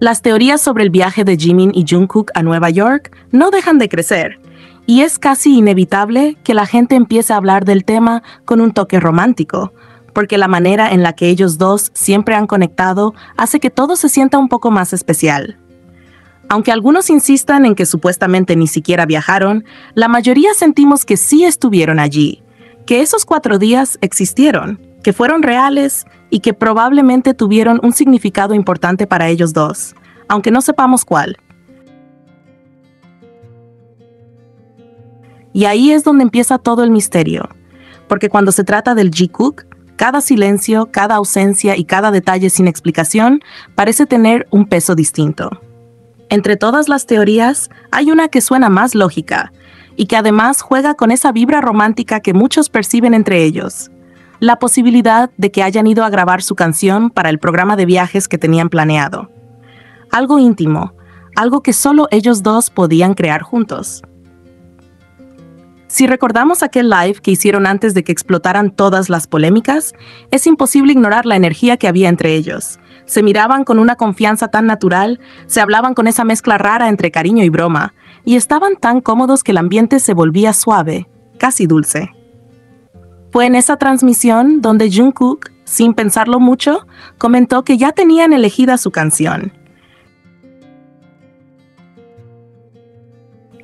Las teorías sobre el viaje de Jimin y Jungkook a Nueva York no dejan de crecer, y es casi inevitable que la gente empiece a hablar del tema con un toque romántico, porque la manera en la que ellos dos siempre han conectado hace que todo se sienta un poco más especial. Aunque algunos insistan en que supuestamente ni siquiera viajaron, la mayoría sentimos que sí estuvieron allí, que esos 4 días existieron, que fueron reales y que probablemente tuvieron un significado importante para ellos dos, aunque no sepamos cuál. Y ahí es donde empieza todo el misterio, porque cuando se trata del Jikook, cada silencio, cada ausencia y cada detalle sin explicación parece tener un peso distinto. Entre todas las teorías, hay una que suena más lógica y que además juega con esa vibra romántica que muchos perciben entre ellos. La posibilidad de que hayan ido a grabar su canción para el programa de viajes que tenían planeado. Algo íntimo, algo que solo ellos dos podían crear juntos. Si recordamos aquel live que hicieron antes de que explotaran todas las polémicas, es imposible ignorar la energía que había entre ellos. Se miraban con una confianza tan natural, se hablaban con esa mezcla rara entre cariño y broma, y estaban tan cómodos que el ambiente se volvía suave, casi dulce. Fue en esa transmisión donde Jungkook, sin pensarlo mucho, comentó que ya tenían elegida su canción.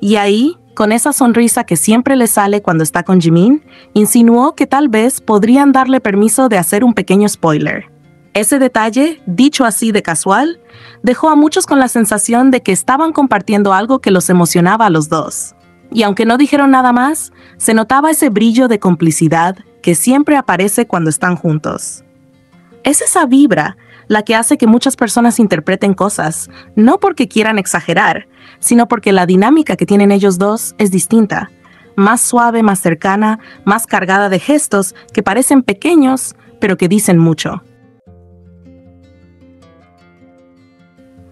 Y ahí, con esa sonrisa que siempre le sale cuando está con Jimin, insinuó que tal vez podrían darle permiso de hacer un pequeño spoiler. Ese detalle, dicho así de casual, dejó a muchos con la sensación de que estaban compartiendo algo que los emocionaba a los dos. Y aunque no dijeron nada más, se notaba ese brillo de complicidad que siempre aparece cuando están juntos. Es esa vibra la que hace que muchas personas interpreten cosas, no porque quieran exagerar, sino porque la dinámica que tienen ellos dos es distinta, más suave, más cercana, más cargada de gestos que parecen pequeños, pero que dicen mucho.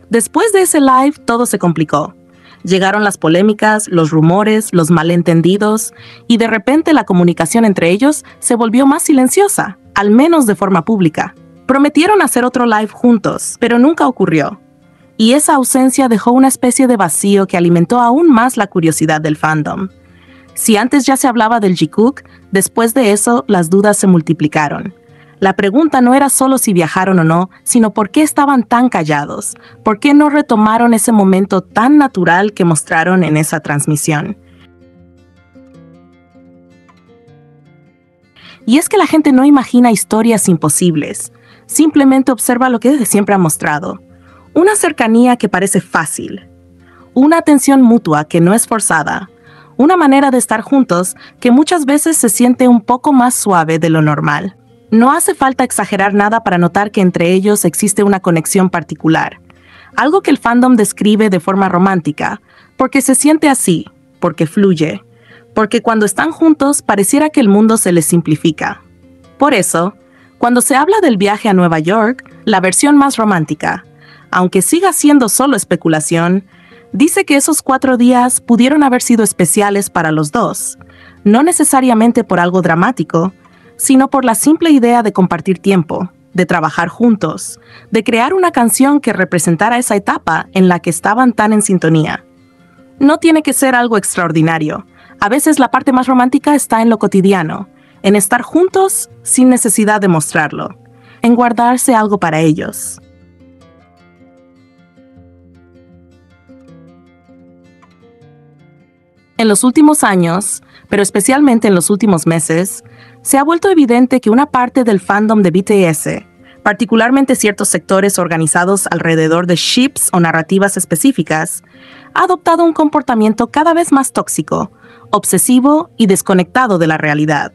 Después de ese live, todo se complicó. Llegaron las polémicas, los rumores, los malentendidos, y de repente la comunicación entre ellos se volvió más silenciosa, al menos de forma pública. Prometieron hacer otro live juntos, pero nunca ocurrió. Y esa ausencia dejó una especie de vacío que alimentó aún más la curiosidad del fandom. Si antes ya se hablaba del Jikook, después de eso las dudas se multiplicaron. La pregunta no era solo si viajaron o no, sino por qué estaban tan callados, por qué no retomaron ese momento tan natural que mostraron en esa transmisión. Y es que la gente no imagina historias imposibles, simplemente observa lo que siempre ha mostrado. Una cercanía que parece fácil, una atención mutua que no es forzada, una manera de estar juntos que muchas veces se siente un poco más suave de lo normal. No hace falta exagerar nada para notar que entre ellos existe una conexión particular, algo que el fandom describe de forma romántica, porque se siente así, porque fluye, porque cuando están juntos pareciera que el mundo se les simplifica. Por eso, cuando se habla del viaje a Nueva York, la versión más romántica, aunque siga siendo solo especulación, dice que esos 4 días pudieron haber sido especiales para los dos, no necesariamente por algo dramático, sino por la simple idea de compartir tiempo, de trabajar juntos, de crear una canción que representara esa etapa en la que estaban tan en sintonía. No tiene que ser algo extraordinario. A veces la parte más romántica está en lo cotidiano, en estar juntos sin necesidad de mostrarlo, en guardarse algo para ellos. En los últimos años, pero especialmente en los últimos meses, se ha vuelto evidente que una parte del fandom de BTS, particularmente ciertos sectores organizados alrededor de ships o narrativas específicas, ha adoptado un comportamiento cada vez más tóxico, obsesivo y desconectado de la realidad.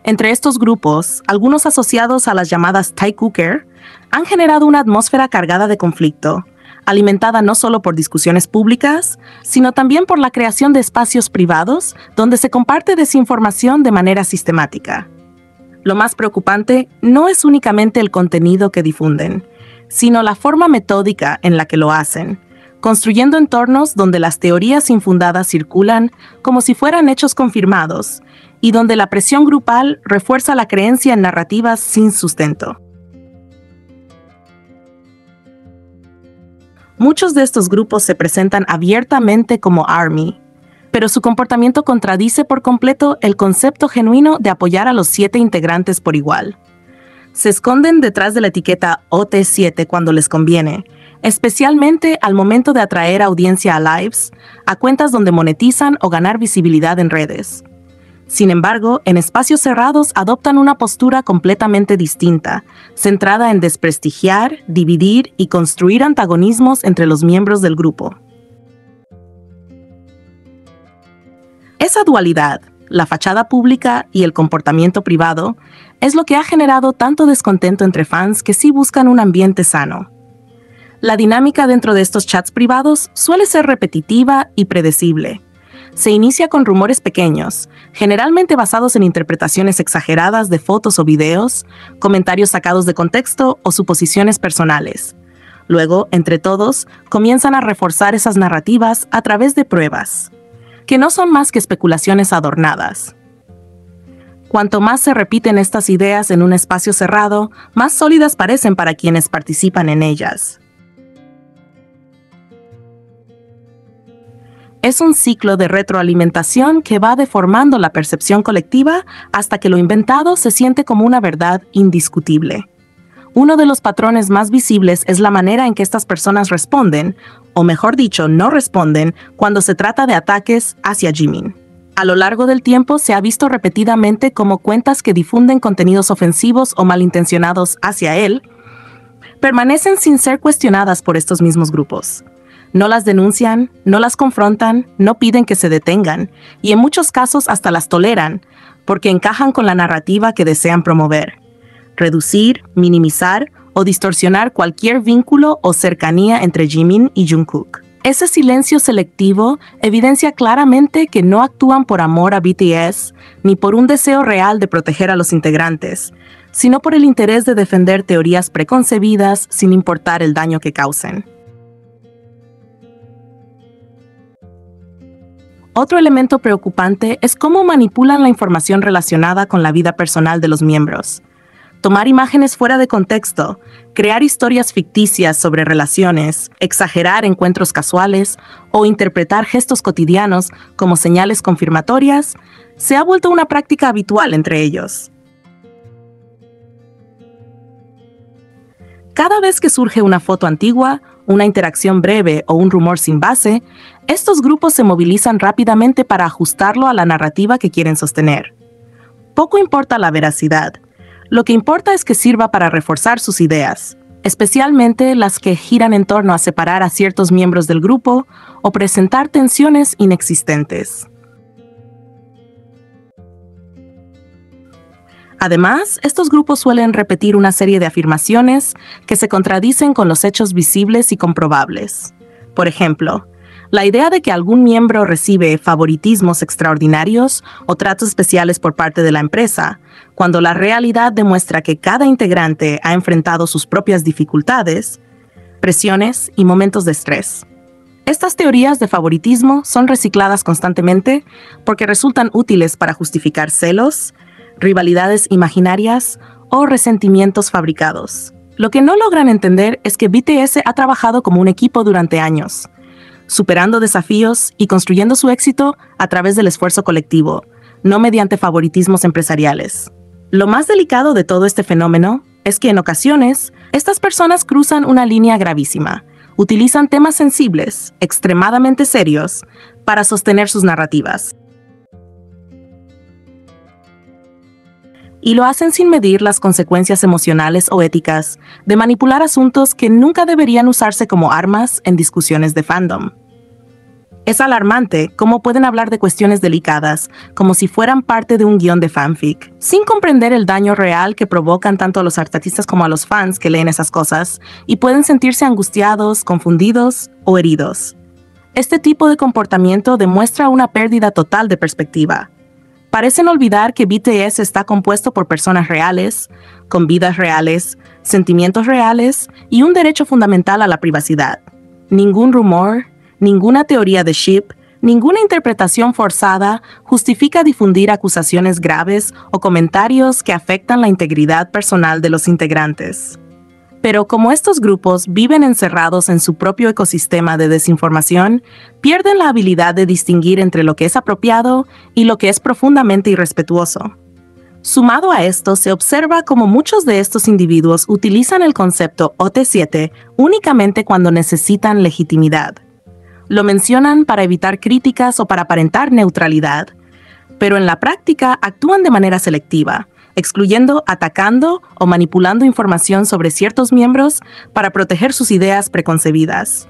Entre estos grupos, algunos asociados a las llamadas Taecooker, han generado una atmósfera cargada de conflicto, alimentada no solo por discusiones públicas, sino también por la creación de espacios privados donde se comparte desinformación de manera sistemática. Lo más preocupante no es únicamente el contenido que difunden, sino la forma metódica en la que lo hacen, construyendo entornos donde las teorías infundadas circulan como si fueran hechos confirmados y donde la presión grupal refuerza la creencia en narrativas sin sustento. Muchos de estos grupos se presentan abiertamente como ARMY, pero su comportamiento contradice por completo el concepto genuino de apoyar a los 7 integrantes por igual. Se esconden detrás de la etiqueta OT7 cuando les conviene, especialmente al momento de atraer audiencia a lives, a cuentas donde monetizan o ganar visibilidad en redes. Sin embargo, en espacios cerrados adoptan una postura completamente distinta, centrada en desprestigiar, dividir y construir antagonismos entre los miembros del grupo. Esa dualidad, la fachada pública y el comportamiento privado, es lo que ha generado tanto descontento entre fans que sí buscan un ambiente sano. La dinámica dentro de estos chats privados suele ser repetitiva y predecible. Se inicia con rumores pequeños, generalmente basados en interpretaciones exageradas de fotos o videos, comentarios sacados de contexto o suposiciones personales. Luego, entre todos, comienzan a reforzar esas narrativas a través de pruebas, que no son más que especulaciones adornadas. Cuanto más se repiten estas ideas en un espacio cerrado, más sólidas parecen para quienes participan en ellas. Es un ciclo de retroalimentación que va deformando la percepción colectiva hasta que lo inventado se siente como una verdad indiscutible. Uno de los patrones más visibles es la manera en que estas personas responden, o mejor dicho, no responden, cuando se trata de ataques hacia Jimin. A lo largo del tiempo se ha visto repetidamente como cuentas que difunden contenidos ofensivos o malintencionados hacia él permanecen sin ser cuestionadas por estos mismos grupos. No las denuncian, no las confrontan, no piden que se detengan, y en muchos casos hasta las toleran, porque encajan con la narrativa que desean promover. Reducir, minimizar o distorsionar cualquier vínculo o cercanía entre Jimin y Jungkook. Ese silencio selectivo evidencia claramente que no actúan por amor a BTS ni por un deseo real de proteger a los integrantes, sino por el interés de defender teorías preconcebidas sin importar el daño que causen. Otro elemento preocupante es cómo manipulan la información relacionada con la vida personal de los miembros. Tomar imágenes fuera de contexto, crear historias ficticias sobre relaciones, exagerar encuentros casuales o interpretar gestos cotidianos como señales confirmatorias, se ha vuelto una práctica habitual entre ellos. Cada vez que surge una foto antigua, una interacción breve o un rumor sin base, estos grupos se movilizan rápidamente para ajustarlo a la narrativa que quieren sostener. Poco importa la veracidad. Lo que importa es que sirva para reforzar sus ideas, especialmente las que giran en torno a separar a ciertos miembros del grupo o presentar tensiones inexistentes. Además, estos grupos suelen repetir una serie de afirmaciones que se contradicen con los hechos visibles y comprobables. Por ejemplo, la idea de que algún miembro recibe favoritismos extraordinarios o tratos especiales por parte de la empresa, cuando la realidad demuestra que cada integrante ha enfrentado sus propias dificultades, presiones y momentos de estrés. Estas teorías de favoritismo son recicladas constantemente porque resultan útiles para justificar celos, rivalidades imaginarias o resentimientos fabricados. Lo que no logran entender es que BTS ha trabajado como un equipo durante años, superando desafíos y construyendo su éxito a través del esfuerzo colectivo, no mediante favoritismos empresariales. Lo más delicado de todo este fenómeno es que en ocasiones, estas personas cruzan una línea gravísima, utilizan temas sensibles, extremadamente serios, para sostener sus narrativas. Y lo hacen sin medir las consecuencias emocionales o éticas de manipular asuntos que nunca deberían usarse como armas en discusiones de fandom. Es alarmante cómo pueden hablar de cuestiones delicadas como si fueran parte de un guión de fanfic, sin comprender el daño real que provocan tanto a los artistas como a los fans que leen esas cosas y pueden sentirse angustiados, confundidos o heridos. Este tipo de comportamiento demuestra una pérdida total de perspectiva. Parecen olvidar que BTS está compuesto por personas reales, con vidas reales, sentimientos reales y un derecho fundamental a la privacidad. Ningún rumor, ninguna teoría de ship, ninguna interpretación forzada justifica difundir acusaciones graves o comentarios que afectan la integridad personal de los integrantes. Pero como estos grupos viven encerrados en su propio ecosistema de desinformación, pierden la habilidad de distinguir entre lo que es apropiado y lo que es profundamente irrespetuoso. Sumado a esto, se observa cómo muchos de estos individuos utilizan el concepto OT7 únicamente cuando necesitan legitimidad. Lo mencionan para evitar críticas o para aparentar neutralidad, pero en la práctica actúan de manera selectiva, excluyendo, atacando o manipulando información sobre ciertos miembros para proteger sus ideas preconcebidas.